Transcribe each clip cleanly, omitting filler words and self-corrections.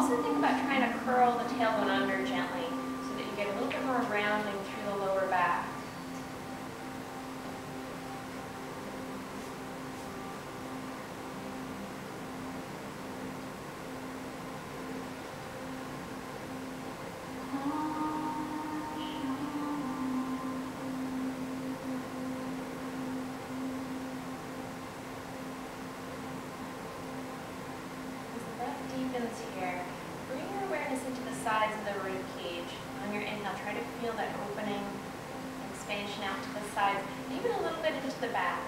also think about trying to curl the tailbone under gently so that you get a little bit more rounding through the lower back. Deepens here. Bring your awareness into the sides of the rib cage. On your inhale, try to feel that opening, expansion out to the sides, even a little bit into the back.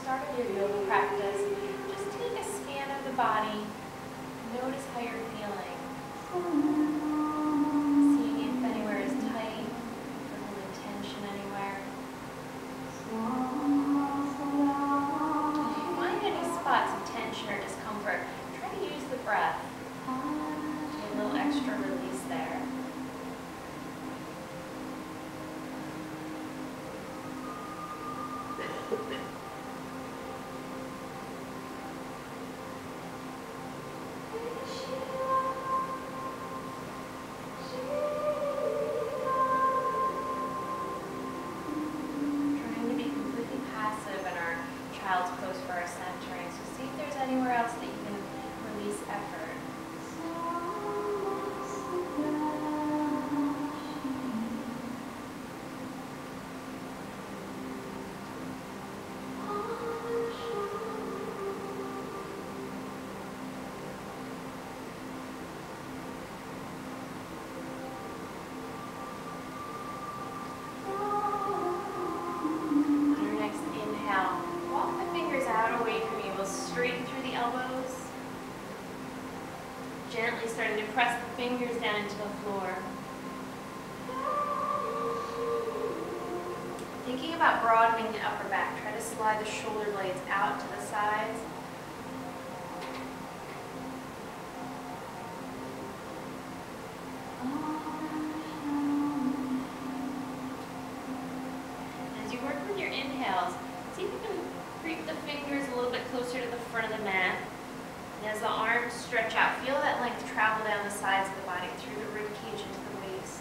Start of your yoga practice, just take a scan of the body. Notice how you're feeling. Seeing if anywhere is tight, or holding tension anywhere. If you find any spots of tension or discomfort, try to use the breath. Get a little extra release there. Child's pose for our centering. So see if there's anywhere else that you can release effort. Straighten through the elbows. Gently starting to press the fingers down into the floor. Thinking about broadening the upper back, try to slide the shoulder blades out to the sides. As you work with your inhales, see if you can creep the fingers a little bit closer to the front of the mat. And as the arms stretch out, feel that length travel down the sides of the body through the rib cage into the waist.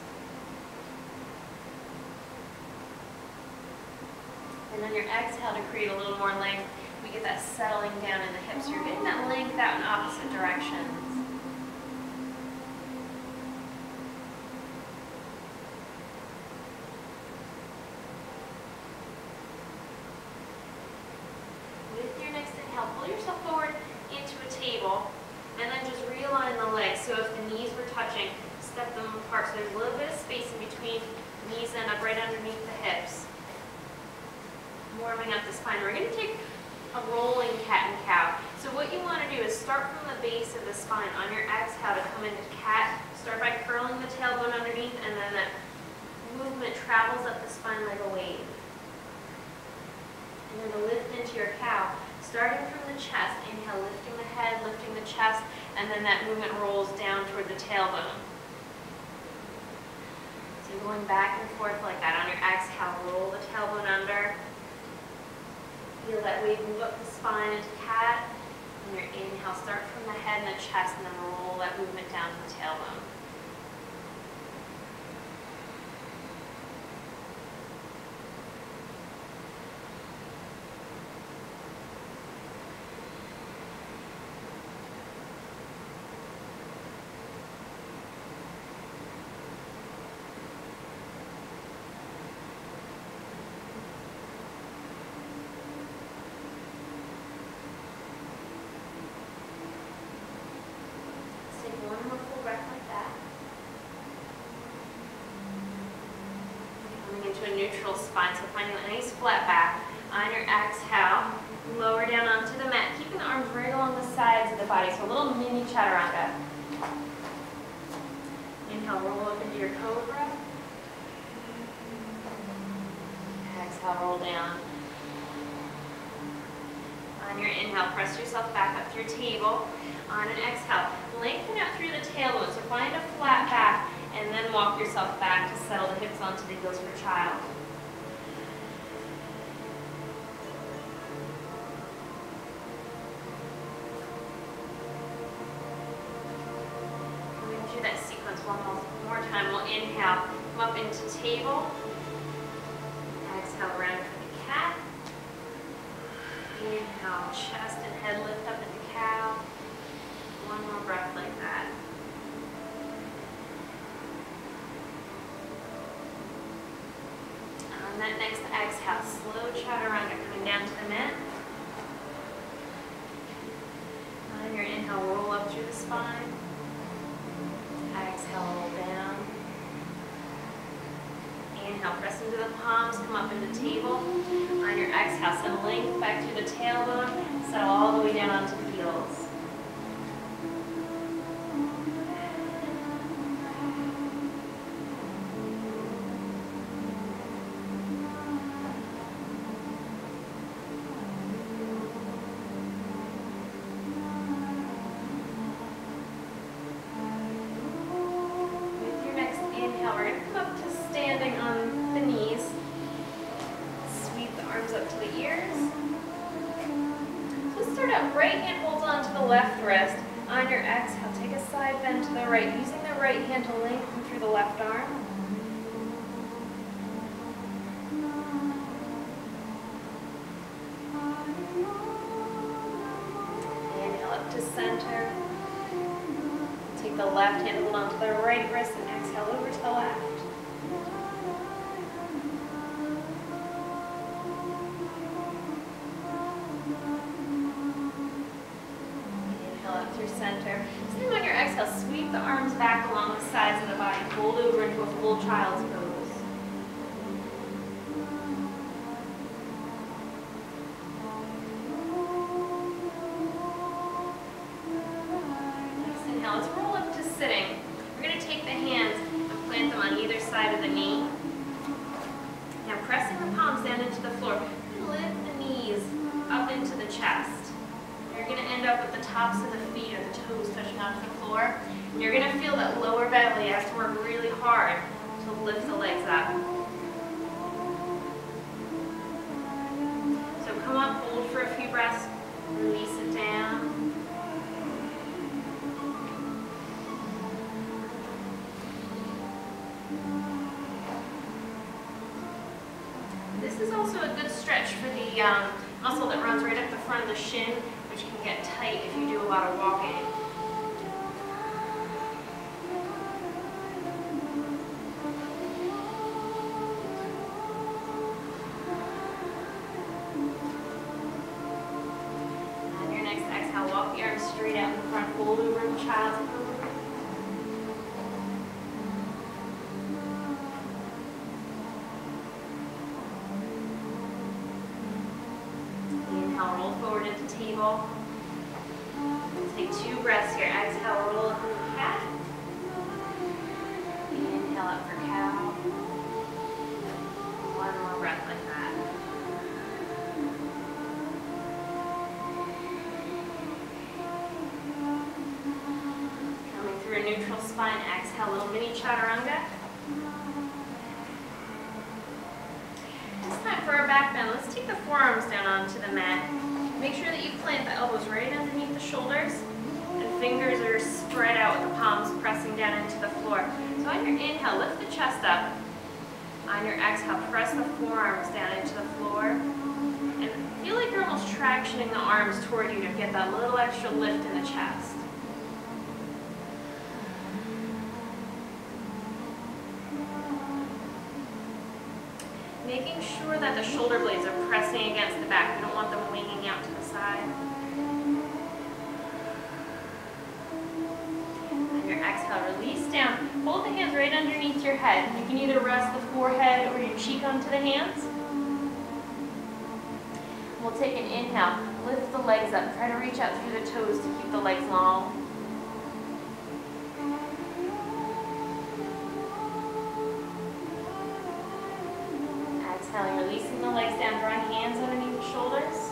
And on your exhale to create a little more length, we get that settling down in the hips. You're getting that length out in opposite directions. Pull yourself forward into a table and then just realign the legs. So if the knees were touching, step them apart so there's a little bit of space in between knees and up right underneath the hips. Warming up the spine. We're going to take a rolling cat and cow. So what you want to do is start from the base of the spine. On your exhale to come into cat, start by curling the tailbone underneath, and then that movement travels up the spine like a wave. And then to lift into your cow. Starting from the chest, inhale, lifting the head, lifting the chest, and then that movement rolls down toward the tailbone. So you're going back and forth like that. On your exhale, roll the tailbone under. Feel that wave move up the spine into cat. On your inhale, start from the head and the chest, and then roll that movement down to the tailbone. One more full breath like that. a neutral spine, so finding a nice flat back. On your exhale, lower down onto the mat, keeping the arms right along the sides of the body, so a little mini chaturanga. Inhale, roll up into your cobra. Exhale, roll down. On your inhale, press yourself back up to your table. On an exhale, lengthen out through the tailbone, so find a flat back, and then walk yourself back to settle the hips onto the heels for child. Coming through that sequence one more time, we'll inhale, come up into table. Exhale, round for the cat. Inhale, chest and head lift up into cow. One more breath like that. On that next exhale, slow chaturanga coming down to the mat. On your inhale, roll up through the spine. Exhale, roll down. Inhale, press into the palms, come up into table. On your exhale, send length back through the tailbone, settle all the way down onto the heels. With your next inhale, we're going to come up to standing on the knees. Sweep the arms up to the ears. So start out, right hand holds on to the left wrist. On your exhale, take a side bend to the right, using the right hand to lengthen through the left arm. Inhale up to center. Take the left hand, hold on to the right wrist, and exhale over to the left. Through center. Same on your exhale, sweep the arms back along the sides of the body, fold over into a full child's pose. Next inhale, let's roll up to sitting. We're going to take the hands and plant them on either side of the knee. Now pressing the palms down into the floor, lift the knees up into the chest. You're going to end up with the tops of the feet or the toes touching onto the floor. And you're going to feel that lower belly has to work really hard to lift the legs up. So come up, hold for a few breaths, release it down. This is also a good stretch for the muscle that runs right up the front of the shin, which can get tight if you do a lot of walking. On your next exhale, walk the arms straight out in front, fold over in child's pose. Inhale, roll forward into table. Take 2 breaths here. Exhale, roll up into cat. Inhale up for cow. One more breath like that. Coming through a neutral spine. Exhale, little mini chaturanga. This time for our back bend, let's take the forearms down onto the mat. Make sure that you plant the elbows right underneath the shoulders, and fingers are spread out with the palms pressing down into the floor. So on your inhale, lift the chest up. On your exhale, press the forearms down into the floor. And feel like you're almost tractioning the arms toward you to get that little extra lift in the chest. Making sure that the shoulder blades are pressing against the back. We don't want them winging out to the side. On your exhale, release down. Hold the hands right underneath your head. You can either rest the forehead or your cheek onto the hands. We'll take an inhale, lift the legs up. Try to reach out through the toes to keep the legs long. Exhaling, releasing the legs down, drawing hands underneath the shoulders.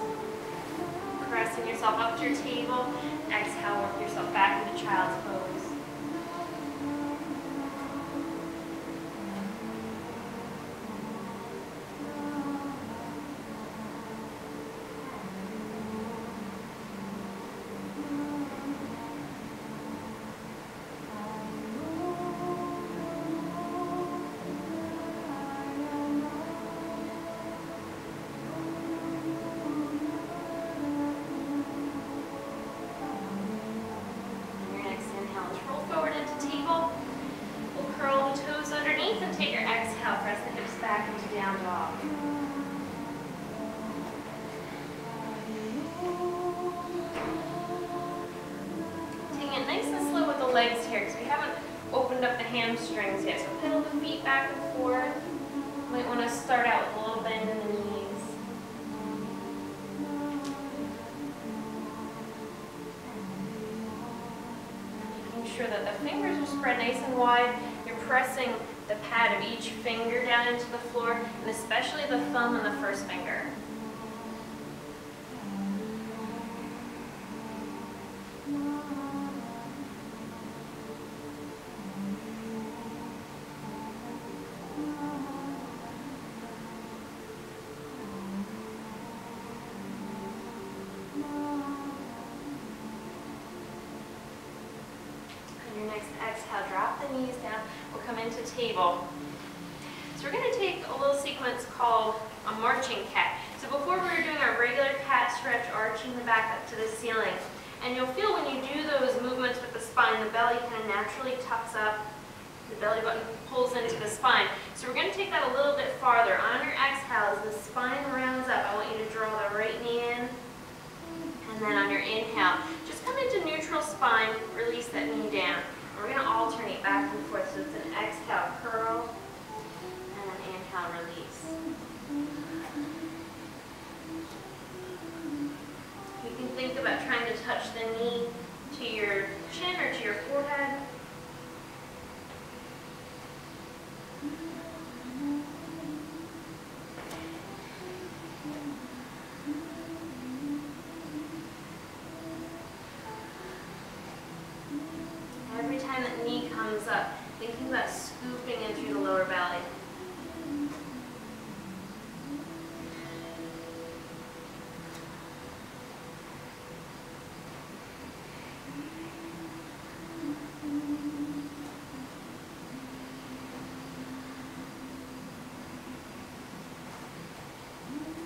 Pressing yourself up to your table. Exhale, work yourself back into child's pose. Down dog. Taking it nice and slow with the legs here because we haven't opened up the hamstrings yet. So pedal the feet back and forth. Might want to start out with a little bend in the knees. Making sure that the fingers are spread nice and wide. You're pressing the pad of each finger down into the floor, and especially the thumb and the first finger. On your next exhale, drop the knees down. We'll come into table. So we're going to take a little sequence called a marching cat. So before we were doing our regular cat stretch, arching the back up to the ceiling. And you'll feel when you do those movements with the spine, the belly kind of naturally tucks up, the belly button pulls into the spine. So we're going to take that a little bit farther. On your exhale, as the spine rounds up, I want you to draw the right knee in. And then on your inhale, just come into neutral spine, release that knee down. We're going to alternate back and forth, so it's an exhale, curl, and an inhale, release. You can think about trying to touch the knee to your chin or to your forehead. Every time that knee comes up, thinking about scooping in through the lower belly.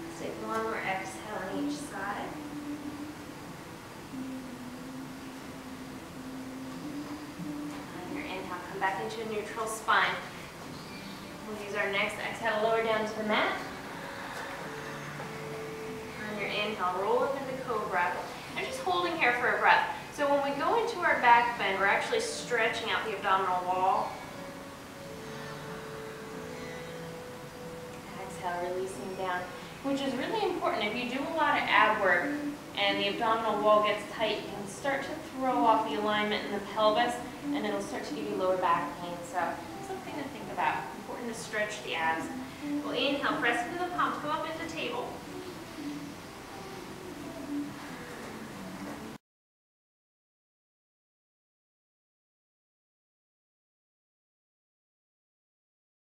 Let's take one more exhale on each side. Back into a neutral spine. We'll use our next exhale to lower down to the mat. On your inhale, roll up into cobra. And just holding here for a breath. So when we go into our back bend, we're actually stretching out the abdominal wall. Exhale, releasing down, which is really important. If you do a lot of ab work and the abdominal wall gets tight, you can start to throw off the alignment in the pelvis, and it'll start to give you lower back pain. So something to think about. Important to stretch the abs. We'll inhale, press into the palms, come up into table.